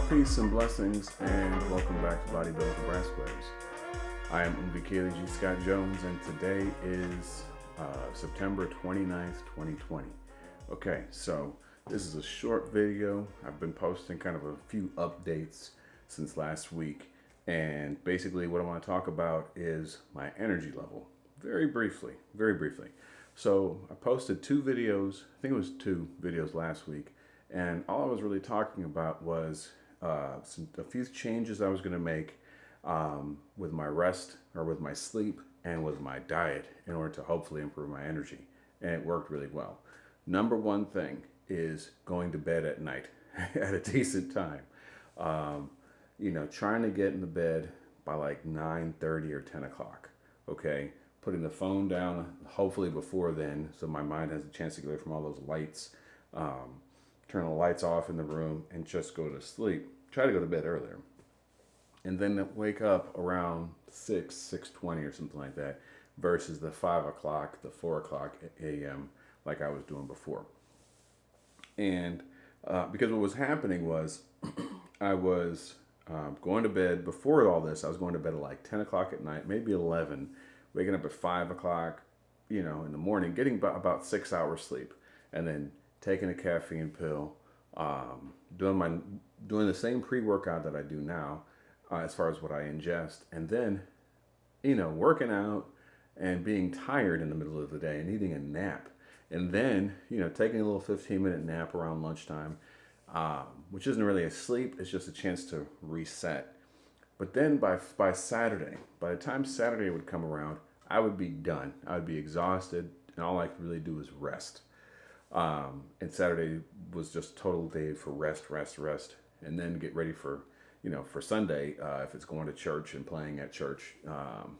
Peace and blessings, and welcome back to Bodybuilding for Brass Players. I am Untitled Scott Jones, and today is September 29th, 2020. Okay, so this is a short video. I've been posting kind of a few updates since last week, and basically what I want to talk about is my energy level. Very briefly. So I posted two videos, I think it was two videos last week, and all I was really talking about was a few changes I was going to make with my rest, or with my sleep, and with my diet in order to hopefully improve my energy. And it worked really well. Number one thing is going to bed at night at a decent time. You know, trying to get in the bed by like 9:30 or 10 o'clock. Okay, putting the phone down hopefully before then, so my mind has a chance to get away from all those lights. Turn the lights off in the room and just go to sleep. Try to go to bed earlier. And then wake up around 6:20 or something like that, versus the 5 o'clock, the 4 o'clock a.m. like I was doing before. And because what was happening was I was going to bed, before all this, I was going to bed at like 10 o'clock at night, maybe 11, waking up at 5 o'clock, you know, in the morning, getting about 6 hours sleep, and then taking a caffeine pill, doing the same pre-workout that I do now, as far as what I ingest, and then, you know, working out and being tired in the middle of the day and needing a nap, and then, you know, taking a little 15-minute nap around lunchtime, which isn't really a sleep, it's just a chance to reset. But then by Saturday, by the time Saturday would come around, I would be done. I would be exhausted, and all I could really do was rest. And Saturday was just total day for rest, and then get ready for, you know, for Sunday, if it's going to church and playing at church,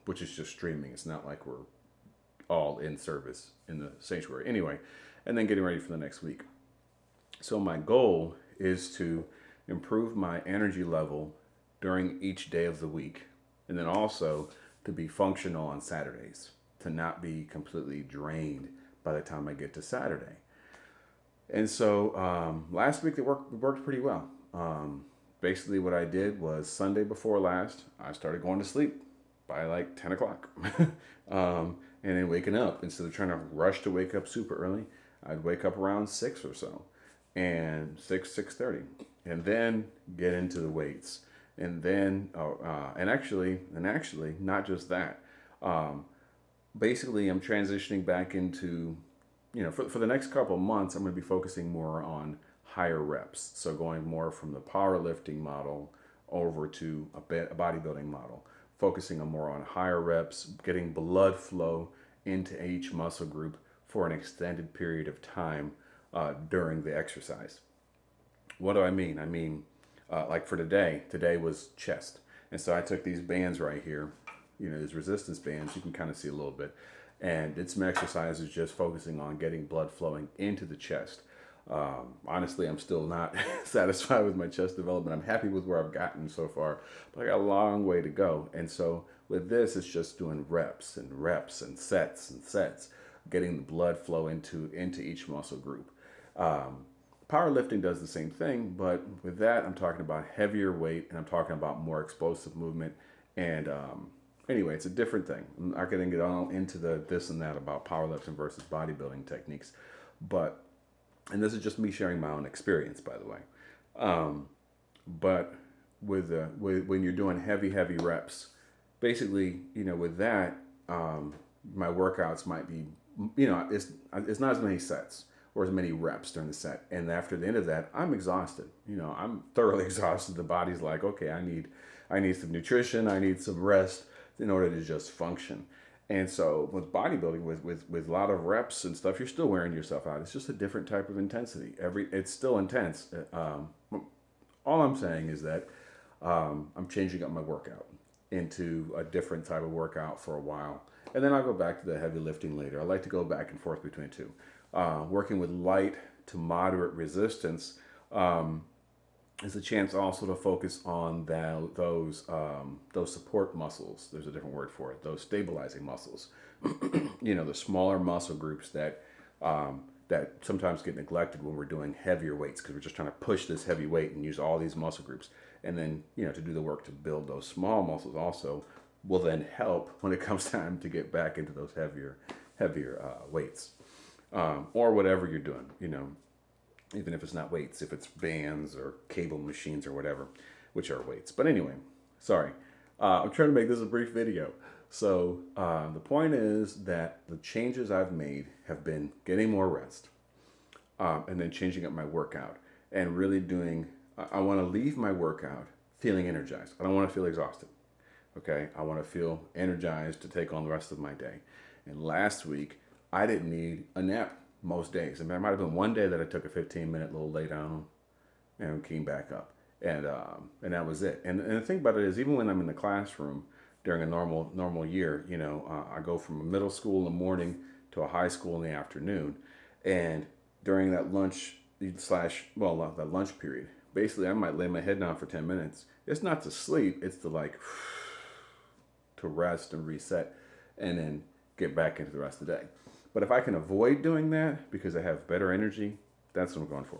which is just streaming. It's not like we're all in service in the sanctuary anyway, and then getting ready for the next week. So my goal is to improve my energy level during each day of the week, and then also to be functional on Saturdays, to not be completely drained by the time I get to Saturday. And so last week it worked pretty well. Basically what I did was Sunday before last, I started going to sleep by like 10 o'clock. And then waking up, instead of trying to rush to wake up super early, I'd wake up around 6 or so, and 6:30, and then get into the weights. And then, and actually, not just that. Basically, I'm transitioning back into, you know, for the next couple of months, I'm going to be focusing more on higher reps. So going more from the powerlifting model over to a bodybuilding model, focusing on more on higher reps, getting blood flow into each muscle group for an extended period of time during the exercise. What do I mean? I mean, like for today was chest. And so I took these bands right here, you know, these resistance bands, you can kind of see a little bit. And did some exercises just focusing on getting blood flowing into the chest. Honestly, I'm still not satisfied with my chest development. I'm happy with where I've gotten so far, but I got a long way to go. And so with this, it's just doing reps and sets, getting the blood flow into each muscle group. Powerlifting does the same thing, but with that, I'm talking about heavier weight, and I'm talking about more explosive movement. And anyway, it's a different thing. I'm not going to get all into the this and that about powerlifting versus bodybuilding techniques, and this is just me sharing my own experience, by the way. But when you're doing heavy reps, basically, you know, with that, my workouts might be, you know, it's not as many sets or as many reps during the set. And after the end of that, I'm exhausted. You know, I'm thoroughly exhausted. The body's like, okay, I need some nutrition, I need some rest in order to just function. And so with bodybuilding, with a lot of reps and stuff, you're still wearing yourself out. It's just a different type of intensity. It's still intense. All I'm saying is that I'm changing up my workout into a different type of workout for a while. And then I'll go back to the heavy lifting later. I like to go back and forth between two. Working with light to moderate resistance It's a chance also to focus on those support muscles. There's a different word for it. Those stabilizing muscles. The smaller muscle groups that sometimes get neglected when we're doing heavier weights because we're just trying to push this heavy weight and use all these muscle groups. And then to do the work to build those small muscles also will then help when it comes time to get back into those heavier weights, or whatever you're doing. Even if it's not weights, if it's bands or cable machines or whatever, which are weights. But anyway, sorry. I'm trying to make this a brief video. So the point is that the changes I've made have been getting more rest, and then changing up my workout and really I want to leave my workout feeling energized. I don't want to feel exhausted. Okay. I want to feel energized to take on the rest of my day. And last week, I didn't need a nap most days. I mean, there might have been one day that I took a 15-minute little lay down and came back up. And that was it. And the thing about it is, even when I'm in the classroom during a normal year, I go from a middle school in the morning to a high school in the afternoon. And during that that lunch period, basically I might lay my head down for 10 minutes. It's not to sleep, it's to to rest and reset and then get back into the rest of the day. But if I can avoid doing that because I have better energy, that's what I'm going for.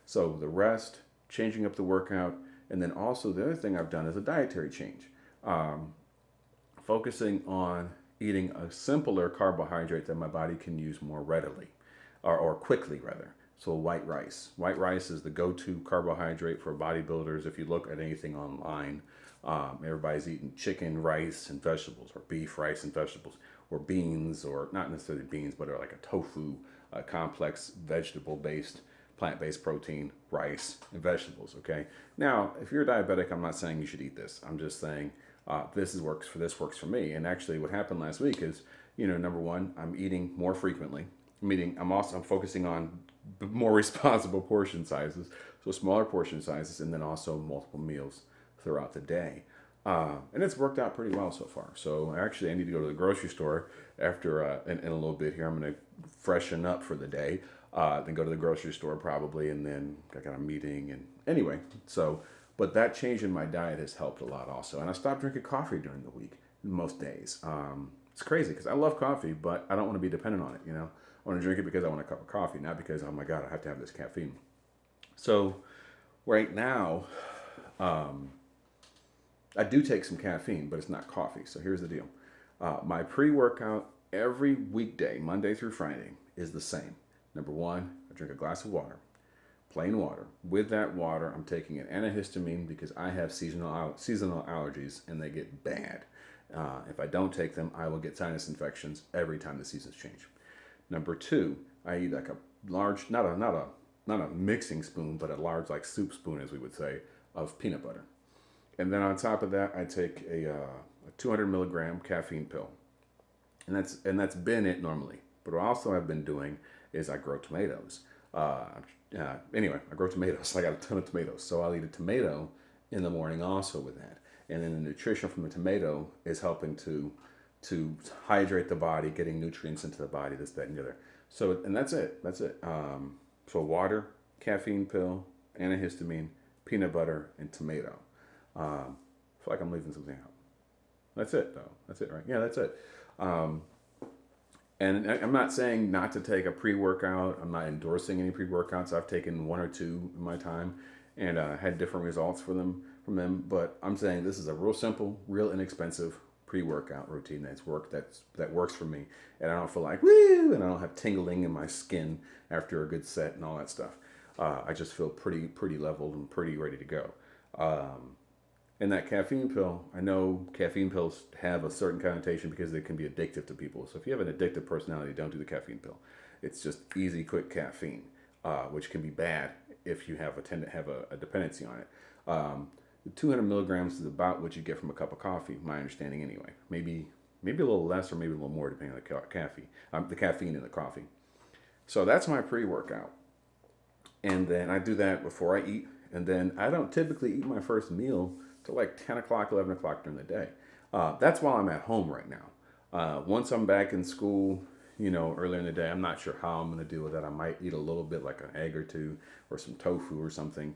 So the rest, changing up the workout, and then also the other thing I've done is a dietary change. Focusing on eating a simpler carbohydrate that my body can use more readily, or quickly rather. So white rice. White rice is the go-to carbohydrate for bodybuilders. If you look at anything online, everybody's eating chicken, rice, and vegetables, or beef, rice, and vegetables, or beans, or not necessarily beans, but like a tofu, complex vegetable-based, plant-based protein, rice, and vegetables. Okay. Now, if you're a diabetic, I'm not saying you should eat this. I'm just saying this works for me. And actually, what happened last week is, number one, I'm eating more frequently. I'm focusing on more responsible portion sizes, so smaller portion sizes, and then also multiple meals throughout the day. And it's worked out pretty well so far. So actually, I need to go to the grocery store after in a little bit here. I'm going to freshen up for the day, then go to the grocery store probably, and then I got a meeting. And anyway, but that change in my diet has helped a lot also. And I stopped drinking coffee during the week most days. It's crazy because I love coffee, but I don't want to be dependent on it. I want to drink it because I want a cup of coffee, not because, oh my God, I have to have this caffeine. So right now, I do take some caffeine, but it's not coffee. So here's the deal. My pre-workout every weekday, Monday through Friday, is the same. Number one, I drink a glass of water, plain water. With that water, I'm taking an antihistamine because I have seasonal allergies and they get bad. If I don't take them, I will get sinus infections every time the seasons change. Number two, I eat like a large, not a mixing spoon, but a large like soup spoon, as we would say, of peanut butter. And then on top of that, I take a 200 milligram caffeine pill, and that's been it normally. But what also I've been doing is I grow tomatoes. Anyway, I grow tomatoes. I got a ton of tomatoes, so I'll eat a tomato in the morning also with that. And then the nutrition from the tomato is helping to hydrate the body, getting nutrients into the body, this, that, and the other. So, and that's it. So water, caffeine pill, antihistamine, peanut butter, and tomato. I feel like I'm leaving something out. That's it, though. That's it, right? Yeah, that's it. And I'm not saying not to take a pre-workout. I'm not endorsing any pre-workouts. I've taken one or two in my time and had different results from them. But I'm saying this is a real simple, real inexpensive pre-workout routine that works for me. And I don't feel like, woo, and I don't have tingling in my skin after a good set and all that stuff. I just feel pretty leveled and pretty ready to go. And that caffeine pill, I know caffeine pills have a certain connotation because they can be addictive to people. So if you have an addictive personality, don't do the caffeine pill. It's just easy, quick caffeine, which can be bad if you tend to have a dependency on it. The 200 milligrams is about what you get from a cup of coffee, my understanding anyway. Maybe a little less or maybe a little more depending on the caffeine in the coffee. So that's my pre-workout. And then I do that before I eat. And then I don't typically eat my first meal till like 10 o'clock, 11 o'clock during the day. That's while I'm at home right now. Once I'm back in school, earlier in the day, I'm not sure how I'm going to deal with that. I might eat a little bit like an egg or two or some tofu or something.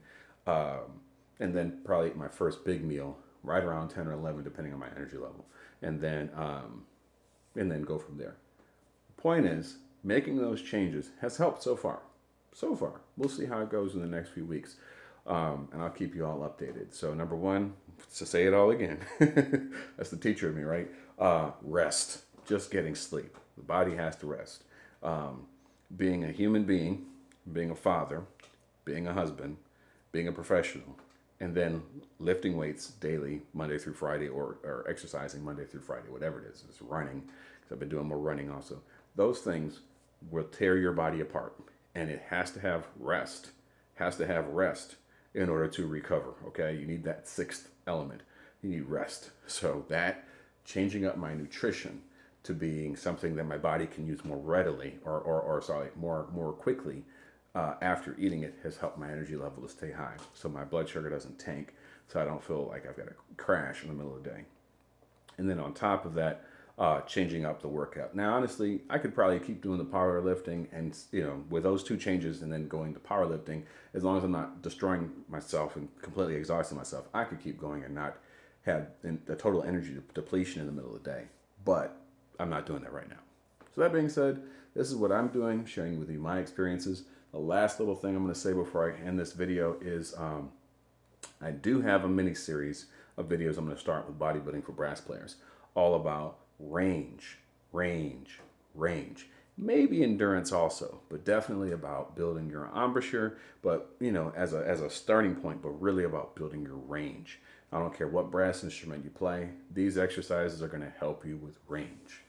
and then probably eat my first big meal right around 10 or 11, depending on my energy level, and then go from there. The point is, making those changes has helped so far. So far, we'll see how it goes in the next few weeks, and I'll keep you all updated. So number one, to say it all again, that's the teacher of me, right? Rest, just getting sleep. The body has to rest. Being a human being, being a father, being a husband, being a professional, and then lifting weights daily, Monday through Friday, or exercising Monday through Friday, whatever it is. It's running, because I've been doing more running also. Those things will tear your body apart, and it has to have rest, in order to recover, okay? You need that sixth element. You need rest. So that, changing up my nutrition to being something that my body can use more readily, more quickly, after eating it, has helped my energy level to stay high. So my blood sugar doesn't tank, so I don't feel like I've got to crash in the middle of the day. And then on top of that, changing up the workout. Now, honestly, I could probably keep doing the powerlifting, and with those two changes, and then going to powerlifting, as long as I'm not destroying myself and completely exhausting myself, I could keep going and not have the total energy depletion in the middle of the day. But I'm not doing that right now. So that being said, this is what I'm doing, sharing with you my experiences. The last little thing I'm going to say before I end this video is I do have a mini series of videos I'm going to start with bodybuilding for brass players, all about range. Maybe endurance also, but definitely about building your embouchure, but as a starting point, but really about building your range. I don't care what brass instrument you play, these exercises are going to help you with range.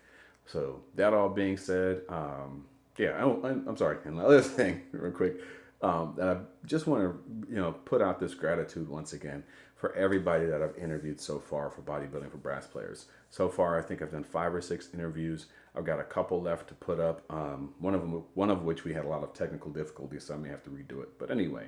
So that all being said, I'm sorry, and another thing real quick, that I just want to put out this gratitude once again for everybody that I've interviewed so far for bodybuilding for brass players. So far, I think I've done 5 or 6 interviews. I've got a couple left to put up. One of which we had a lot of technical difficulties, so I may have to redo it. But anyway,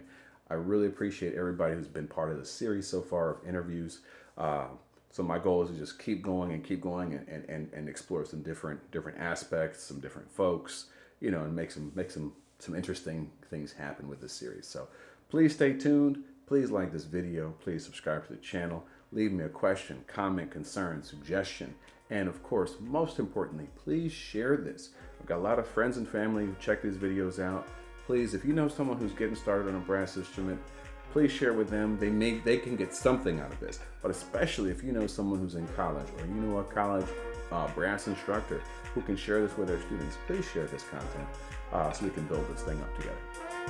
I really appreciate everybody who's been part of the series so far of interviews. So my goal is to just keep going and explore some different aspects, some different folks, and make some interesting things happen with this series. So please stay tuned. Please like this video. Please subscribe to the channel. Leave me a question, comment, concern, suggestion. And of course, most importantly, please share this. I've got a lot of friends and family who check these videos out. Please, if you know someone who's getting started on a brass instrument, please share with them. They can get something out of this. But especially if you know someone who's in college, or you know a college brass instructor who can share this with their students, please share this content so we can build this thing up together.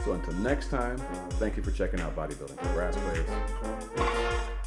So until next time, thank you for checking out Bodybuilding for Brass Players.